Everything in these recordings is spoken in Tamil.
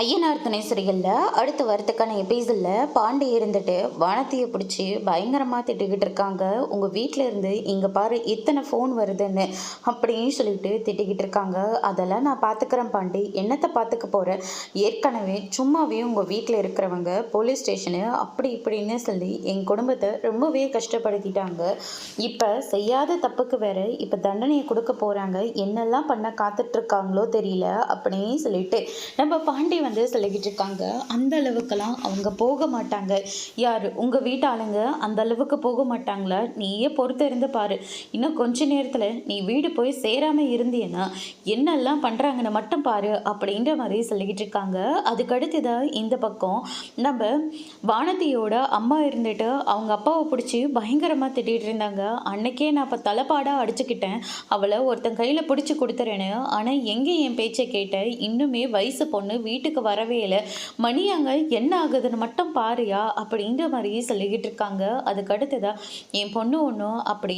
ஐயனார் துணை சரிகளில் அடுத்த வாரத்துக்கான எபிசோடில் பாண்டி இருந்துட்டு வானத்தையை பிடிச்சி பயங்கரமாக திட்டிக்கிட்டு இருக்காங்க. உங்கள் வீட்டில் இருந்து இங்கே பாரு இத்தனை ஃபோன் வருதுன்னு அப்படின்னு சொல்லிட்டு திட்டிக்கிட்டு இருக்காங்க. அதெல்லாம் நான் பார்த்துக்கிறேன் பாண்டி, என்னத்தை பார்த்துக்க போகிறேன். ஏற்கனவே சும்மாவே உங்கள் வீட்டில் இருக்கிறவங்க போலீஸ் ஸ்டேஷனு அப்படி இப்படின்னு சொல்லி என் குடும்பத்தை ரொம்பவே கஷ்டப்படுத்திட்டாங்க. இப்போ செய்யாத தப்புக்கு வேற இப்போ தண்டனையை கொடுக்க போகிறாங்க. என்னெல்லாம் பண்ண காத்துட்ருக்காங்களோ தெரியல அப்படின்னு சொல்லிட்டு நம்ம பாண்டி சொல்லிக்கிட்டு இருக்காங்க. அந்த அளவுக்கெல்லாம் அவங்க போக மாட்டாங்க. யார் உங்கள் வீட்டு ஆளுங்க அந்த அளவுக்கு போக மாட்டாங்களா? நீயே பொறுத்து இருந்து பாரு. இன்னும் கொஞ்ச நேரத்தில் நீ வீடு போய் சேராமல் இருந்தீன்னா என்னெல்லாம் பண்ணுறாங்கன்னு மட்டும் பாரு அப்படின்ற மாதிரி சொல்லிக்கிட்டு இருக்காங்க. அதுக்கடுத்து தான் இந்த பக்கம் நம்ம வானதியோட அம்மா இருந்துட்டு அவங்க அப்பாவை பிடிச்சி பயங்கரமாக திட்டிகிட்டு இருந்தாங்க. அன்னைக்கே நான் இப்போ தலைப்பாடாக அடிச்சுக்கிட்டேன், அவளை ஒருத்தன் கையில் பிடிச்சி கொடுத்துறேன்னு. ஆனால் எங்கே என் பேச்சை கேட்டேன், இன்னுமே வயசு பொண்ணு வீட்டுக்கு வரவே இல்லை, மணி அங்கே என்ன ஆகுதுன்னு மட்டும் பாருயா அப்படின்ற மாதிரி சொல்லிக்கிட்டு இருக்காங்க. அதுக்கு அடுத்ததான் என் பொண்ணு ஒன்றும் அப்படி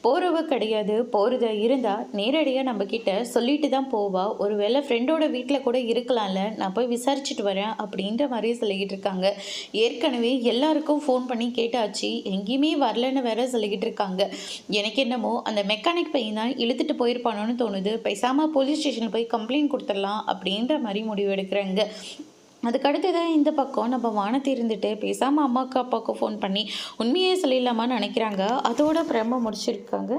போறவ கிடையாது, போகிறத இருந்தால் நேரடியாக நம்ம கிட்ட சொல்லிட்டு தான் போவா. ஒருவேளை ஃப்ரெண்டோட வீட்டில் கூட இருக்கலாம்ல, நான் போய் விசாரிச்சுட்டு வரேன் அப்படின்ற மாதிரி சொல்லிக்கிட்டு இருக்காங்க. ஏற்கனவே எல்லாருக்கும் ஃபோன் பண்ணி கேட்டாச்சு, எங்கேயுமே வரலன்னு வேற சொல்லிக்கிட்டு இருக்காங்க. எனக்கு என்னமோ அந்த மெக்கானிக் பையன் தான் இழுத்துட்டு போயிருப்பானோன்னு தோணுது. பேசாமல் போலீஸ் ஸ்டேஷனில் போய் கம்ப்ளைண்ட் கொடுத்துடலாம் அப்படின்ற மாதிரி முடிவு எடுக்கிறாங்க. அதுக்கடுத்ததான் இந்த பக்கம் நம்ம வானத்தை இருந்துட்டு பேசாமல் அம்மாவுக்கு அப்பாவுக்கும் ஃபோன் பண்ணி உண்மையே சொல்லிடலாமான்னு நினைக்கிறாங்க. அதோட பிரம்ம முடிச்சிருக்காங்க.